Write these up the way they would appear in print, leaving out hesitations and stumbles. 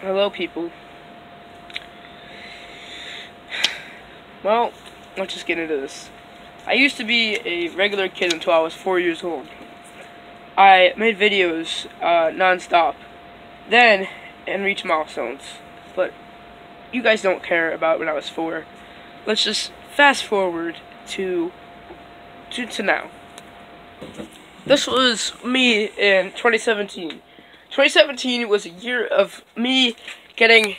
Hello, people. Well, let's just get into this. I used to be a regular kid until I was 4 years old. I made videos non-stop, then and reached milestones. But you guys don't care about when I was 4. Let's just fast forward to now. This was me in 2017. 2017 was a year of me getting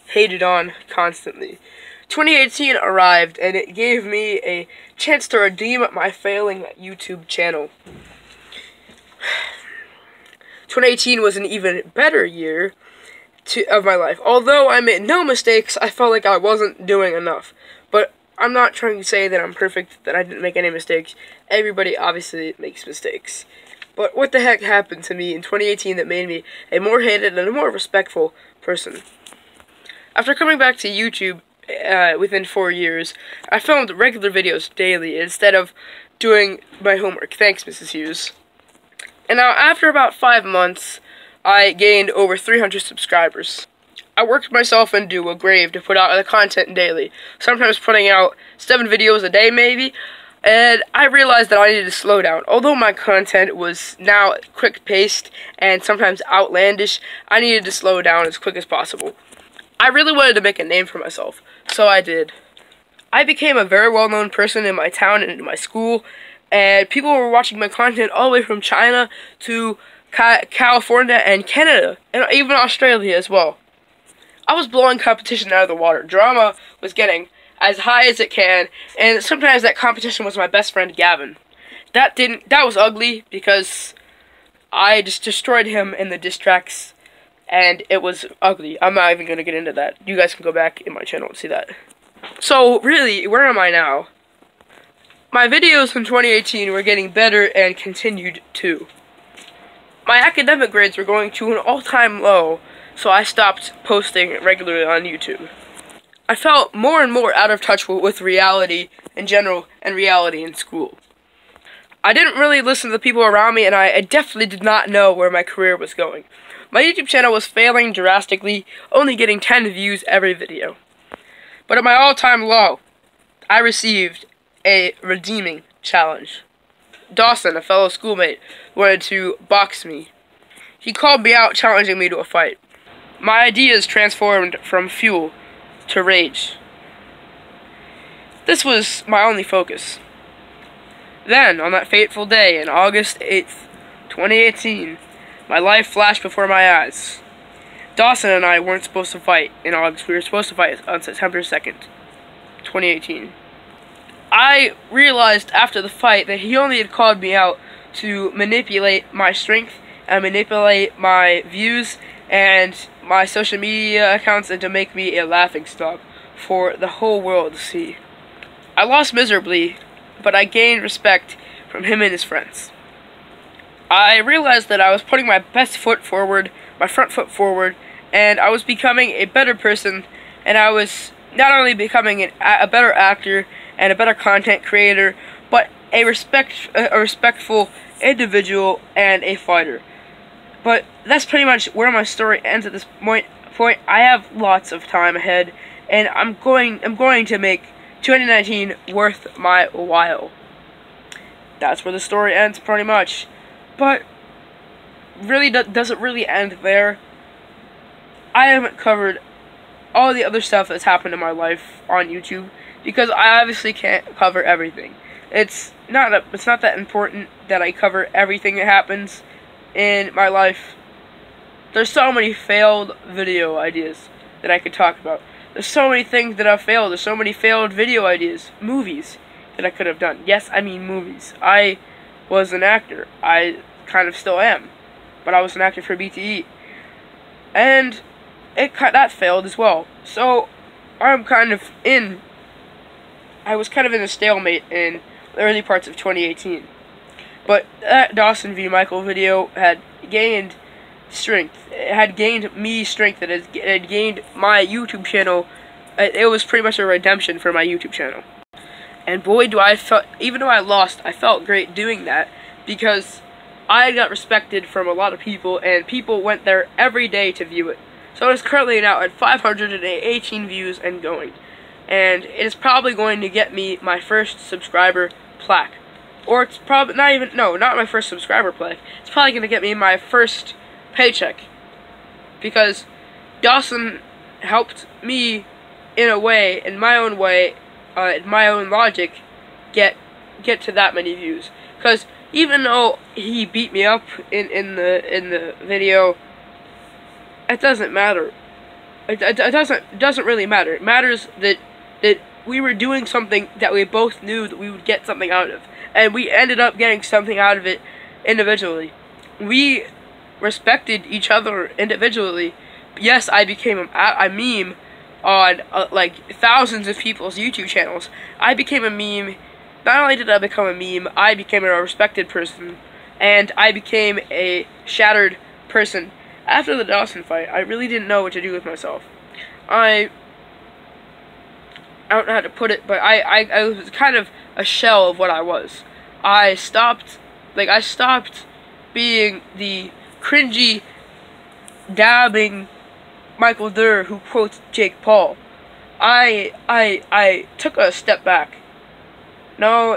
hated on constantly. 2018 arrived, and it gave me a chance to redeem my failing YouTube channel. 2018 was an even better year of my life. Although I made no mistakes, I felt like I wasn't doing enough. But I'm not trying to say that I'm perfect, that I didn't make any mistakes. Everybody obviously makes mistakes. But what the heck happened to me in 2018 that made me a more hated and a more respectful person? After coming back to YouTube within 4 years, I filmed regular videos daily instead of doing my homework. Thanks, Mrs. Hughes. And now, after about 5 months, I gained over 300 subscribers. I worked myself into a grave to put out the content daily, sometimes putting out 7 videos a day maybe, and I realized that I needed to slow down. Although my content was now quick-paced and sometimes outlandish, I needed to slow down as quick as possible. I really wanted to make a name for myself, so I did. I became a very well-known person in my town and in my school, and people were watching my content all the way from China to California and Canada, and even Australia as well. I was blowing competition out of the water. Drama was getting as high as it can, and sometimes that competition was my best friend Gavin. That was ugly because I just destroyed him in the diss tracks, and it was ugly. I'm not even going to get into that. You guys can go back in my channel and see that. So really, where am I now? My videos from 2018 were getting better and continued to. My academic grades were going to an all-time low, so I stopped posting regularly on YouTube. I felt more and more out of touch with reality in general and reality in school. I didn't really listen to the people around me, and I definitely did not know where my career was going. My YouTube channel was failing drastically, only getting 10 views every video. But at my all-time low, I received a redeeming challenge. Dawson, a fellow schoolmate, wanted to box me. He called me out, challenging me to a fight. My ideas transformed from fuel to rage. This was my only focus. Then, on that fateful day, in August 8th, 2018, my life flashed before my eyes. Dawson and I weren't supposed to fight in August. We were supposed to fight on September 2nd, 2018. I realized after the fight that he only had called me out to manipulate my strength and manipulate my views and my social media accounts, and to make me a laughingstock for the whole world to see. I lost miserably, but I gained respect from him and his friends. I realized that I was putting my best foot forward, my front foot forward, and I was becoming a better person, and I was not only becoming a better actor and a better content creator, but a respectful individual and a fighter. But that's pretty much where my story ends at this point. I have lots of time ahead, and I'm going to make 2019 worth my while. That's where the story ends, pretty much. But really, does it really end there? I haven't covered all the other stuff that's happened in my life on YouTube, because I obviously can't cover everything. It's not that important that I cover everything that happens in my life. There's so many failed video ideas that I could talk about. There's so many things that have failed. There's so many failed video ideas, movies that I could have done. Yes, I mean movies. I was an actor. I kind of still am, but I was an actor for BTE, and that failed as well. So I was kind of in a stalemate in the early parts of 2018. But that Dawson v. Michael video had gained strength. It had gained me strength. It had gained my YouTube channel. It was pretty much a redemption for my YouTube channel. And boy, even though I lost, I felt great doing that, because I got respected from a lot of people, and people went there every day to view it. So it's currently now at 518 views and going. And it is probably going to get me my first subscriber plaque. Or it's probably not even, no, not my first subscriber plaque. It's probably going to get me my first paycheck. Because Dawson helped me in a way, in my own way, in my own logic, get to that many views. Because even though he beat me up in the video, it doesn't matter. It doesn't really matter. It matters that we were doing something that we both knew that we would get something out of, and we ended up getting something out of it individually. We respected each other individually. Yes, I became a meme on like thousands of people's YouTube channels. I became a meme. Not only did I become a meme, I became a respected person, and I became a shattered person. After the Dawson fight, I really didn't know what to do with myself. I don't know how to put it, but I was kind of a shell of what I was. I stopped being the cringy, dabbing Michael Durr who quotes Jake Paul. I took a step back. No,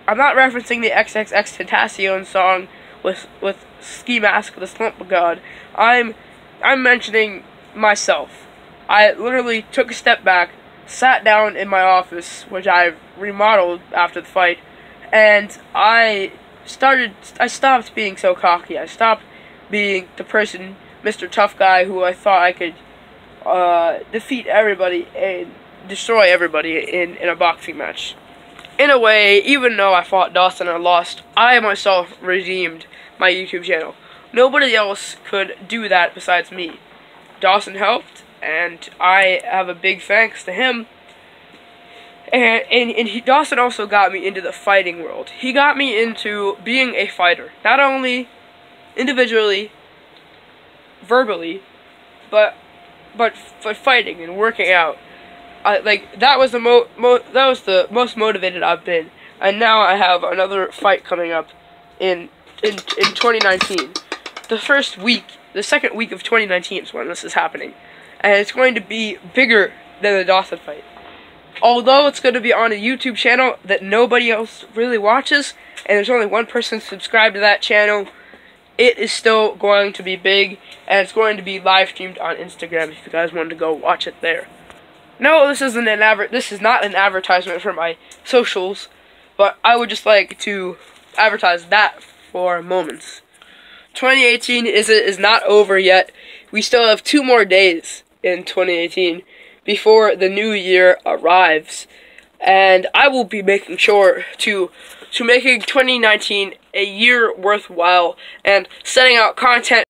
I'm not referencing the XXXTentacion song with Ski Mask, the Slump of God. I'm mentioning myself. I literally took a step back, sat down in my office, which I remodeled after the fight, and I stopped being so cocky. I stopped being the person, Mr. Tough Guy, who I thought I could defeat everybody and destroy everybody in a boxing match. In a way, even though I fought Dawson and lost, I myself redeemed my YouTube channel. Nobody else could do that besides me. Dawson helped, and I have a big thanks to him. And Dawson also got me into the fighting world. He got me into being a fighter, not only individually, verbally, but fighting and working out. That was the most motivated I've been, and now I have another fight coming up in 2019. The second week of 2019 is when this is happening, and it's going to be bigger than the Dawson fight. Although it's going to be on a YouTube channel that nobody else really watches, and there's only one person subscribed to that channel, it is still going to be big, and it's going to be live streamed on Instagram if you guys want to go watch it there. No, this is not an advertisement for my socials, but I would just like to advertise that for moments. 2018 is not over yet. We still have 2 more days in 2018 before the new year arrives, and I will be making sure to making 2019 a year worthwhile and setting out content